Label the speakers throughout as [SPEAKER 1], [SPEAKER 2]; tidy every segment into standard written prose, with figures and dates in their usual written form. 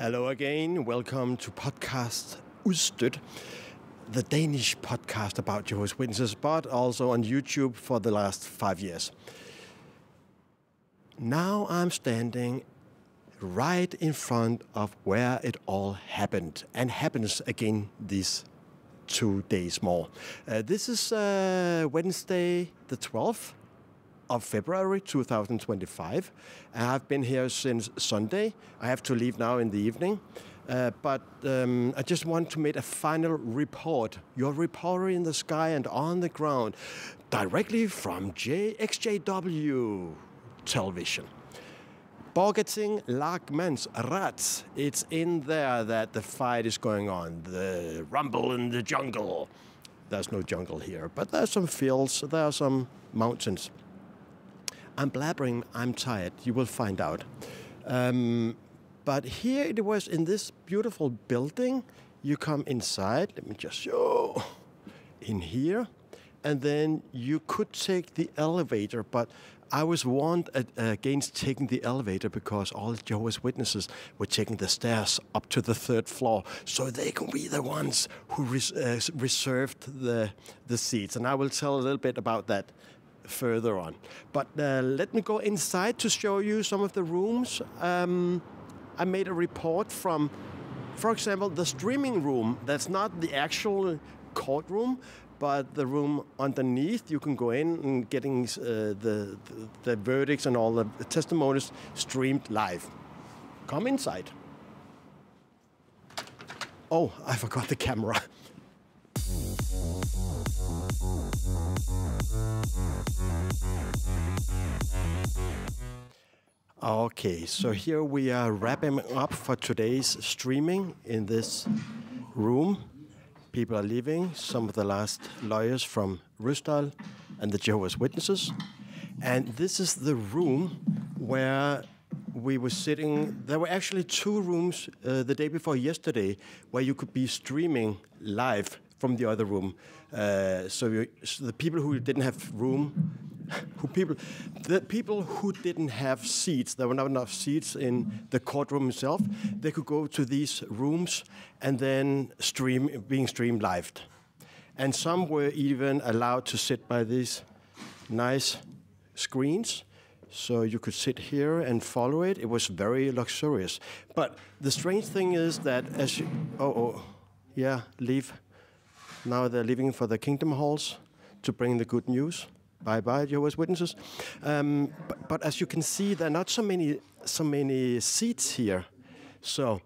[SPEAKER 1] Hello again. Welcome to podcast Udstødt, the Danish podcast about Jehovah's Witnesses, but also on YouTube for the last 5 years. Now I'm standing right in front of where it all happened and happens again these 2 days more. This is Wednesday the 12th of February 2025. I've been here since Sunday. I have to leave now in the evening. But I just want to make a final report. Your reporter in the sky and on the ground, directly from XJW television. Borgeting Lagmans Rats. It's in there that the fight is going on. The rumble in the jungle. There's no jungle here, but there's some fields, there are some mountains. I'm blabbering, I'm tired, you will find out. But here it was in this beautiful building. You come inside, let me just show, in here. And then you could take the elevator, but I was warned against taking the elevator because all Jehovah's Witnesses were taking the stairs up to the 3rd floor, so they can be the ones who reserved the seats. And I will tell a little bit about that further on. But let me go inside to show you some of the rooms. I made a report from, for example, the streaming room. That's not the actual courtroom, but the room underneath. You can go in and getting the verdicts and all the testimonies streamed live. Come inside. Oh, I forgot the camera. Okay, so here we are wrapping up for today's streaming in this room. People are leaving, some of the last lawyers from Rysdal and the Jehovah's Witnesses. And this is the room where we were sitting. There were actually 2 rooms the day before yesterday where you could be streaming live from the other room. So the people who didn't have room, the people who didn't have seats, there were not enough seats in the courtroom itself, they could go to these rooms and then being streamed live. And some were even allowed to sit by these nice screens, so you could sit here and follow it. It was very luxurious. But the strange thing is that as you... leave. Now they're leaving for the Kingdom Halls to bring the good news. Bye-bye, Jehovah's Witnesses. But as you can see, there are not so many seats here. So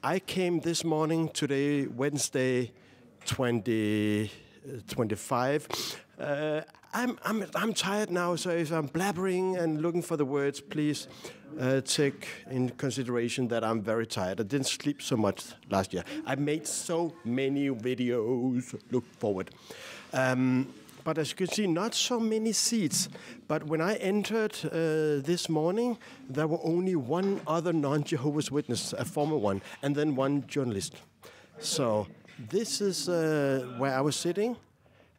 [SPEAKER 1] I came this morning, today, Wednesday, 25. I'm tired now, so if I'm blabbering and looking for the words, please take in consideration that I'm very tired. I didn't sleep so much last year. I made so many videos. Look forward. But as you can see, not so many seats. But when I entered this morning, there were only one other non-Jehovah's Witness, a former one, and then one journalist. So this is where I was sitting,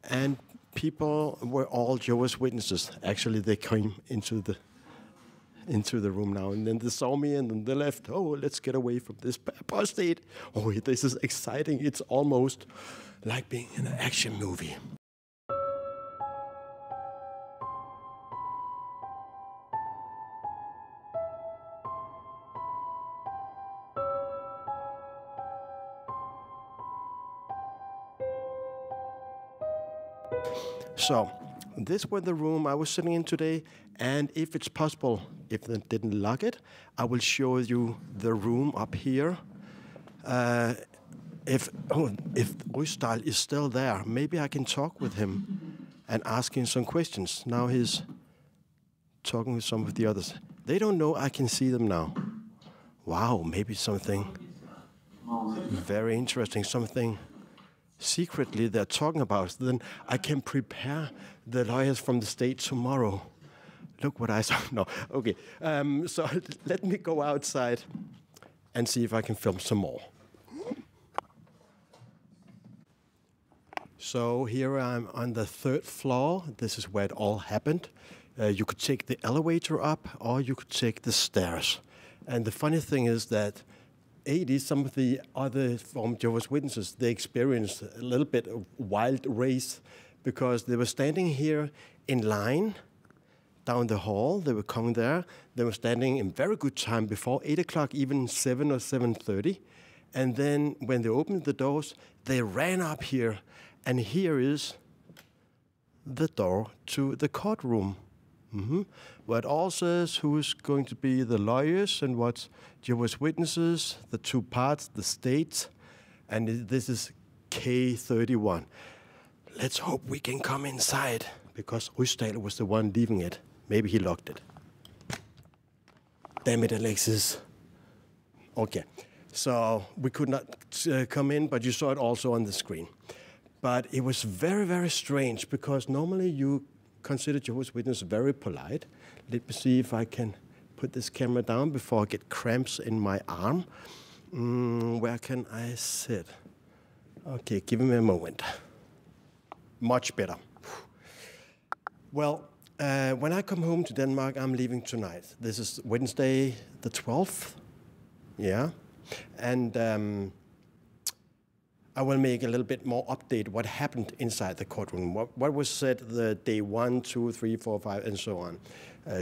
[SPEAKER 1] and people were all Jehovah's Witnesses. Actually, they came into the room now, and then they saw me, and then they left. Oh, let's get away from this apostate. Oh, this is exciting. It's almost like being in an action movie. So, this was the room I was sitting in today, and if it's possible, if they didn't lock it, I will show you the room up here. If Rysdal is still there, maybe I can talk with him and ask him some questions. Now he's talking with some of the others. They don't know I can see them now. Wow, maybe something very interesting, something secretly they're talking about. Then I can prepare the lawyers from the state tomorrow. Look what I saw. No, okay. So let me go outside and see if I can film some more. So here I'm on the 3rd floor. This is where it all happened. You could take the elevator up or you could take the stairs. And the funny thing is that 80s, some of the other from Jehovah's Witnesses, they experienced a little bit of wild race because they were standing here in line down the hall. They were coming there. They were standing in very good time before 8 o'clock, even 7 or 7:30. And then when they opened the doors, they ran up here. And here is the door to the courtroom. Where it all says who's going to be the lawyers and what's Jehovah's Witnesses, the two parts, the state, and this is K31. Let's hope we can come inside, because Oslo was the one leaving it. Maybe he locked it. Damn it, Alexis. Okay, so we could not come in, but you saw it also on the screen. But it was very, very strange, because normally you consider Jehovah's Witnesses very polite. Let me see if I can put this camera down before I get cramps in my arm. Where can I sit? Okay, give me a moment. Much better. Well, when I come home to Denmark, I'm leaving tonight. This is Wednesday the 12th. Yeah. And I will make a little bit more update what happened inside the courtroom, what was said the day 1, 2, 3, 4, 5, and so on.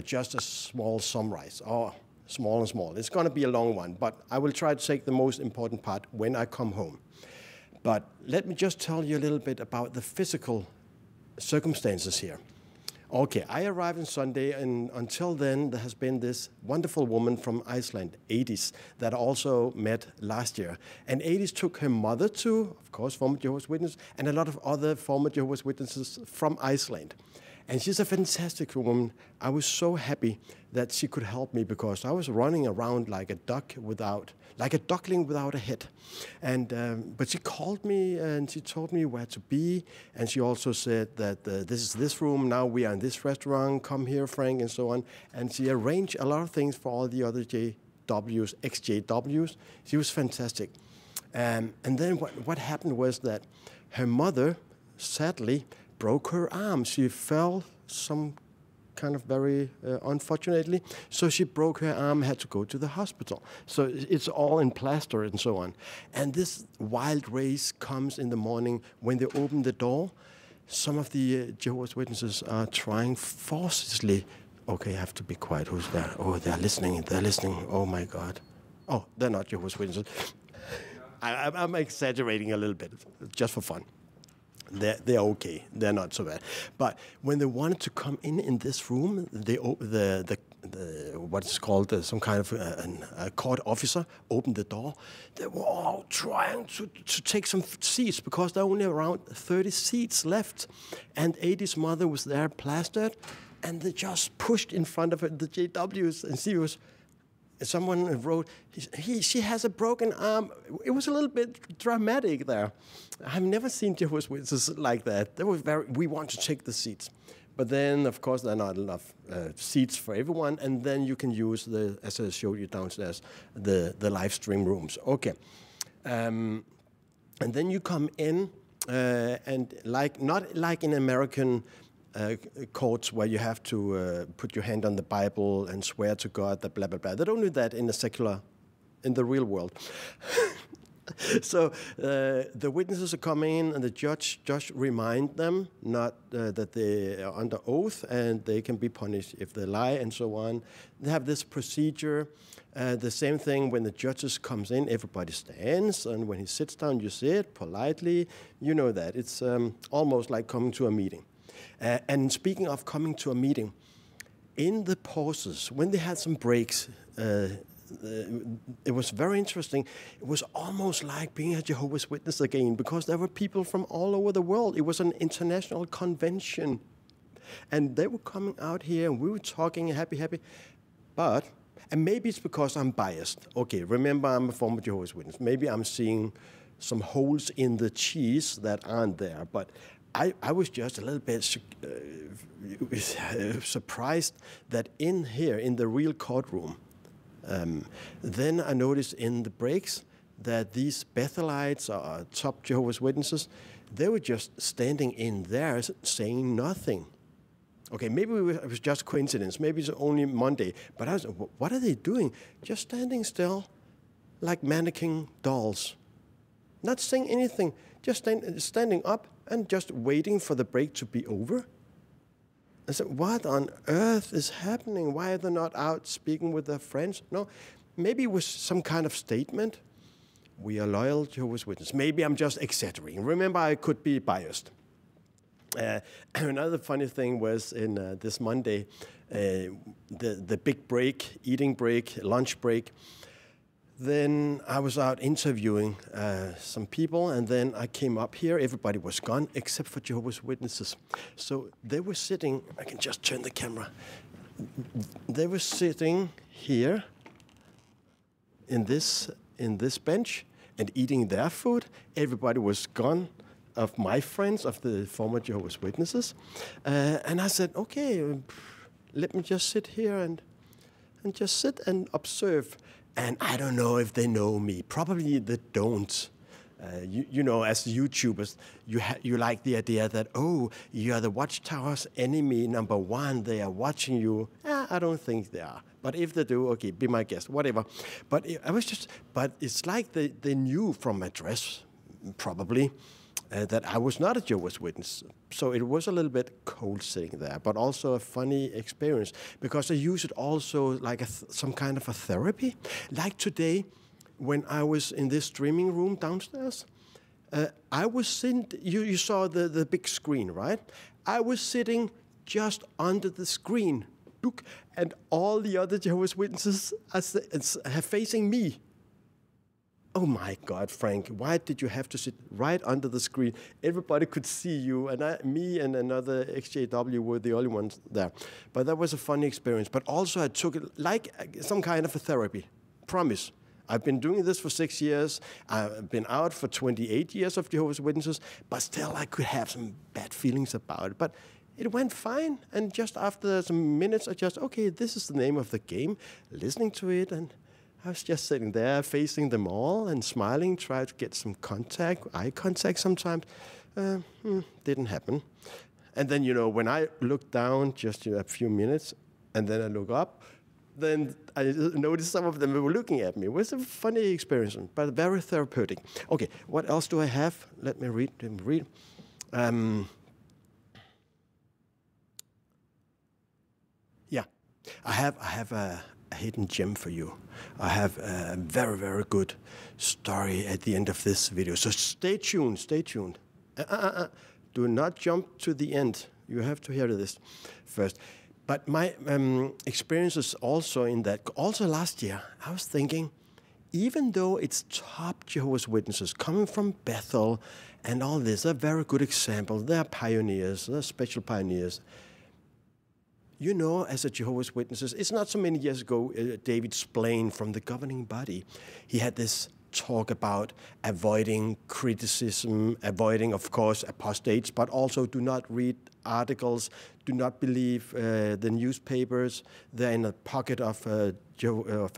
[SPEAKER 1] Just a small summary, or small and small. It's going to be a long one, but I will try to take the most important part when I come home. But let me just tell you a little bit about the physical circumstances here. Okay, I arrived on Sunday, and until then, there has been this wonderful woman from Iceland, Adis, that I also met last year. And Adis took her mother to, of course, former Jehovah's Witnesses, and a lot of other former Jehovah's Witnesses from Iceland. And she's a fantastic woman. I was so happy that she could help me, because I was running around like a duckling without a head. And but she called me and she told me where to be. And she also said that this is this room. Now we are in this restaurant. Come here, Frank, and so on. And she arranged a lot of things for all the other JWs, ex-JWs. She was fantastic. And then what happened was that her mother, sadly, broke her arm. She fell some kind of very unfortunately. So she broke her arm, had to go to the hospital. So it's all in plaster and so on. And this wild race comes in the morning when they open the door. Some of the Jehovah's Witnesses are trying forcefully. Okay, I have to be quiet. Who's there? Oh, they're listening. They're listening. Oh, my God. Oh, they're not Jehovah's Witnesses. I'm exaggerating a little bit, just for fun. They're okay. They're not so bad. But when they wanted to come in this room, the what's called some kind of a court officer opened the door. They were all trying to take some seats, because there are only around 30 seats left. And Adie's mother was there plastered, and they just pushed in front of her, the JWs, and she was. Someone wrote, she has a broken arm. It was a little bit dramatic there. I've never seen Jehovah's Witnesses like that. They were we want to take the seats. But then, of course, there are not enough seats for everyone, and then you can use, as I showed you downstairs, the live stream rooms. Okay. And then you come in, and not like in American courts where you have to put your hand on the Bible and swear to God that blah, blah, blah. They don't do that in the real world. So the witnesses are coming in, and the judge remind them not that they are under oath and they can be punished if they lie and so on. They have this procedure. The same thing when the judges comes in, everybody stands, and when he sits down, you sit politely. You know that. It's almost like coming to a meeting. And speaking of coming to a meeting, in the pauses, when they had some breaks, it was very interesting. It was almost like being a Jehovah's Witness again, because there were people from all over the world. It was an international convention. And they were coming out here, and we were talking happy. But, and maybe it's because I'm biased. Okay, remember, I'm a former Jehovah's Witness. Maybe I'm seeing some holes in the cheese that aren't there. But I was just a little bit surprised that in here, in the real courtroom, then I noticed in the breaks that these Bethelites or top Jehovah's Witnesses, they were just standing in there saying nothing. Okay, maybe it was just coincidence. Maybe it's only Monday. But I was, what are they doing? Just standing still. like mannequin dolls. Not saying anything, just standing up and just waiting for the break to be over. I said, what on earth is happening? Why are they not out speaking with their friends? No, maybe it was some kind of statement. We are loyal to Jehovah's Witnesses. Maybe I'm just exaggerating. Remember, I could be biased. Another funny thing was in this Monday, the big break, eating break, lunch break. Then I was out interviewing some people, and then I came up here. Everybody was gone except for Jehovah's Witnesses. So they were sitting, I can just turn the camera. They were sitting here in this bench and eating their food. Everybody was gone of my friends, of the former Jehovah's Witnesses. And I said, okay, let me just sit here and just sit and observe. And I don't know if they know me. Probably they don't. You know, as YouTubers, you like the idea that, oh, you are the Watchtower's enemy #1. They are watching you. I don't think they are. But if they do, okay, be my guest, whatever. But but it's like they knew from my dress, probably, that I was not a Jehovah's Witness. So it was a little bit cold sitting there, but also a funny experience because I use it also like some kind of a therapy. Like today, when I was in this streaming room downstairs, I was sitting, you saw the big screen, right? I was sitting just under the screen, look, and all the other Jehovah's Witnesses are facing me. Oh my God, Frank, why did you have to sit right under the screen? Everybody could see you, and me and another XJW were the only ones there. But that was a funny experience. But also I took it like some kind of a therapy, promise. I've been doing this for 6 years. I've been out for 28 years of Jehovah's Witnesses, but still I could have some bad feelings about it. But it went fine, and just after some minutes, I just, okay, this is the name of the game, listening to it, and I was just sitting there facing them all and smiling, trying to get some contact, eye contact sometimes. Didn't happen. And then, you know, when I looked down just a few minutes and then I look up, then I noticed some of them were looking at me. It was a funny experience, but very therapeutic. Okay, what else do I have? Let me read. Yeah, I have a hidden gem for you. I have a very, very good story at the end of this video. So stay tuned, stay tuned. Do not jump to the end. You have to hear this first. But my experiences also in that, also last year, I was thinking, even though it's top Jehovah's Witnesses coming from Bethel and all this, they're very good examples. They're pioneers, they're special pioneers. You know, as a Jehovah's Witnesses, it's not so many years ago, David Splain from the governing body, he had this talk about avoiding criticism, avoiding, of course, apostates, but also do not read articles, do not believe the newspapers, they're in a pocket of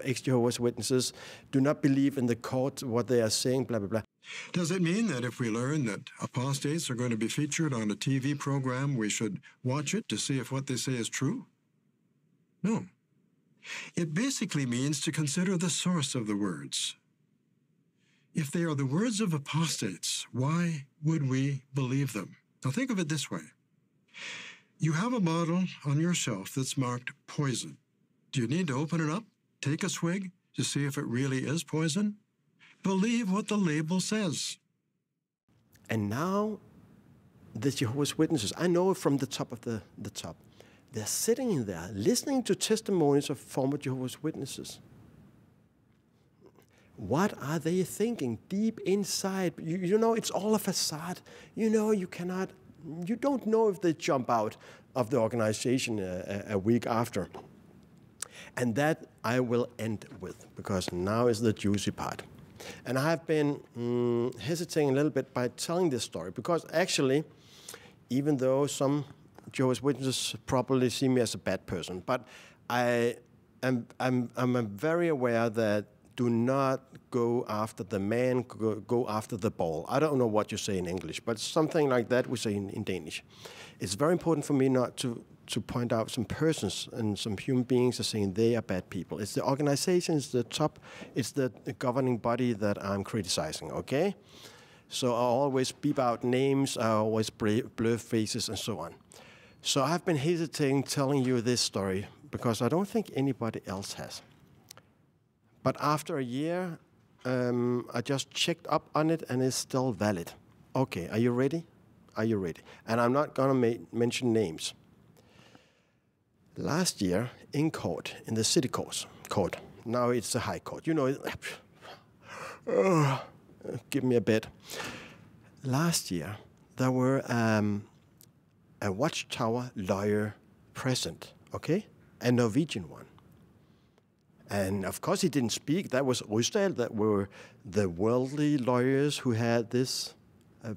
[SPEAKER 1] ex-Jehovah's Witnesses, do not believe in the court, what they are saying, blah, blah, blah.
[SPEAKER 2] Does it mean that if we learn that apostates are going to be featured on a TV program, we should watch it to see if what they say is true? No. It basically means to consider the source of the words. If they are the words of apostates, why would we believe them? Now think of it this way. You have a bottle on your shelf that's marked poison. Do you need to open it up, take a swig, to see if it really is poison? Believe what the label says.
[SPEAKER 1] And now, the Jehovah's Witnesses, I know it from the top of the top, they're sitting in there, listening to testimonies of former Jehovah's Witnesses. What are they thinking deep inside? You know, it's all a facade. You know, you don't know if they jump out of the organization a week after. And that I will end with, because now is the juicy part. And I have been hesitating a little bit by telling this story, because actually, even though some Jehovah's Witnesses probably see me as a bad person, but I'm very aware that do not go after the man, go after the ball. I don't know what you say in English, but something like that we say in Danish. It's very important for me not to to point out some persons and some human beings are saying they are bad people. It's the organization, it's the top, it's the governing body that I'm criticizing, okay? So I always beep out names, I always blur faces and so on. So I've been hesitating telling you this story because I don't think anybody else has. But after a year, I just checked up on it and it's still valid. Okay, are you ready? Are you ready? And I'm not going to mention names. Last year in court, in the city court, now it's the high court. You know, give me a bed. Last year, there were a Watchtower lawyer present, okay? A Norwegian one. And of course he didn't speak. That was Oslo, that were the worldly lawyers who had this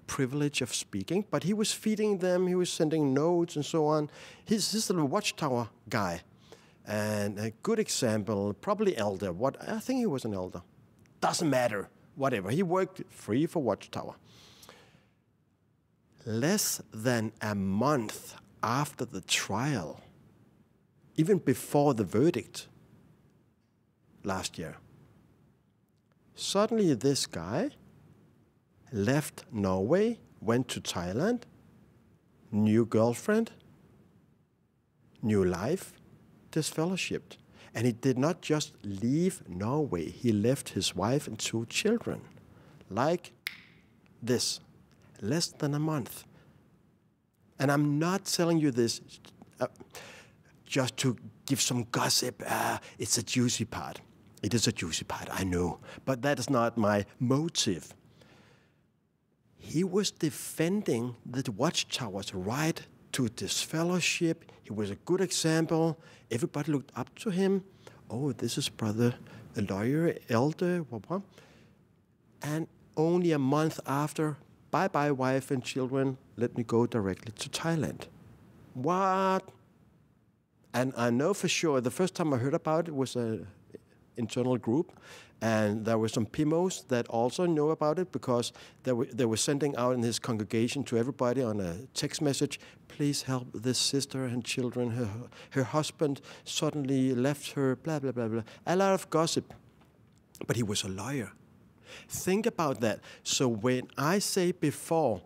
[SPEAKER 1] privilege of speaking, but he was feeding them, he was sending notes and so on. He's this little Watchtower guy. And a good example, probably elder. I think he was an elder. Doesn't matter, whatever. He worked free for Watchtower. Less than a month after the trial, even before the verdict last year, suddenly this guy left Norway, went to Thailand, new girlfriend, new life, disfellowshipped. And he did not just leave Norway, he left his wife and 2 children. Like this, less than a month. And I'm not telling you this just to give some gossip. It's a juicy part. It is a juicy part, I know. But that is not my motive. He was defending the Watchtower's right to disfellowship. He was a good example. Everybody looked up to him. Oh, this is brother, the lawyer, elder, blah, blah. And only a month after, bye-bye wife and children, let me go directly to Thailand. What? And I know for sure, the first time I heard about it was an internal group. And there were some PIMOs that also know about it because they were sending out in his congregation to everybody on a text message, please help this sister and children. Her husband suddenly left her, blah, blah, blah, blah. A lot of gossip. But he was a lawyer. Think about that. So when I say before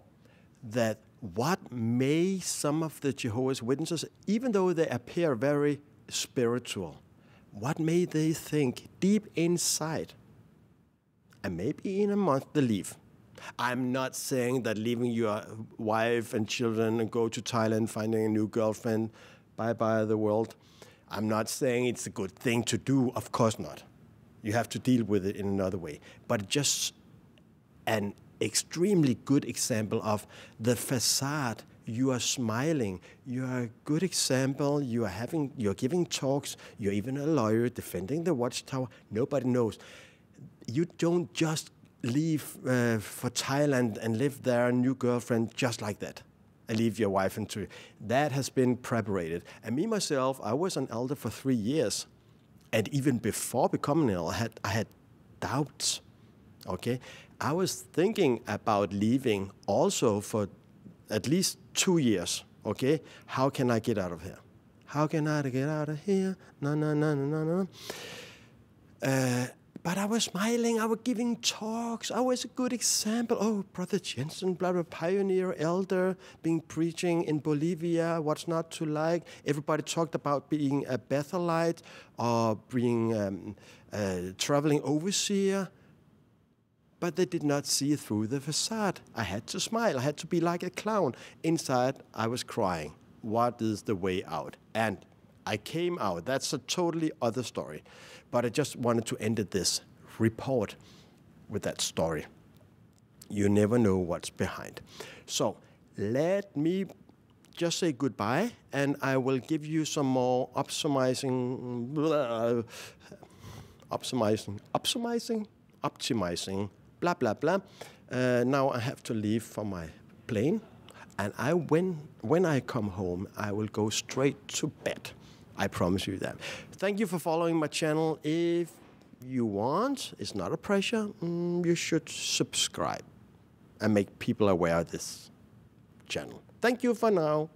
[SPEAKER 1] that what may some of the Jehovah's Witnesses, even though they appear very spiritual, what may they think deep inside? And maybe in a month they leave. I'm not saying that leaving your wife and children and go to Thailand, finding a new girlfriend, bye-bye the world. I'm not saying it's a good thing to do. Of course not. You have to deal with it in another way. But just an extremely good example of the facade. You are smiling. You are a good example. You're giving talks. You're even a lawyer defending the Watchtower. Nobody knows. You don't just leave for Thailand and live there, new girlfriend, just like that. And leave your wife and 2. That has been preparated. And me, myself, I was an elder for 3 years. And even before becoming an elder, I had doubts. Okay? I was thinking about leaving also for at least 2 years, okay? How can I get out of here? How can I get out of here? No, no, no, no, no, no. But I was smiling, I was giving talks, I was a good example. Oh, Brother Jensen, blah, blah, pioneer, elder, being preaching in Bolivia, what's not to like. Everybody talked about being a Bethelite or being traveling overseer. But they did not see through the facade. I had to smile. I had to be like a clown. Inside, I was crying. What is the way out? And I came out. That's a totally other story. But I just wanted to end this report with that story. You never know what's behind. So let me just say goodbye, and I will give you some more optimizing, blah, blah, blah. Now I have to leave for my plane. And when I come home, I will go straight to bed. I promise you that. Thank you for following my channel. If you want, it's not a pressure, you should subscribe and make people aware of this channel. Thank you for now.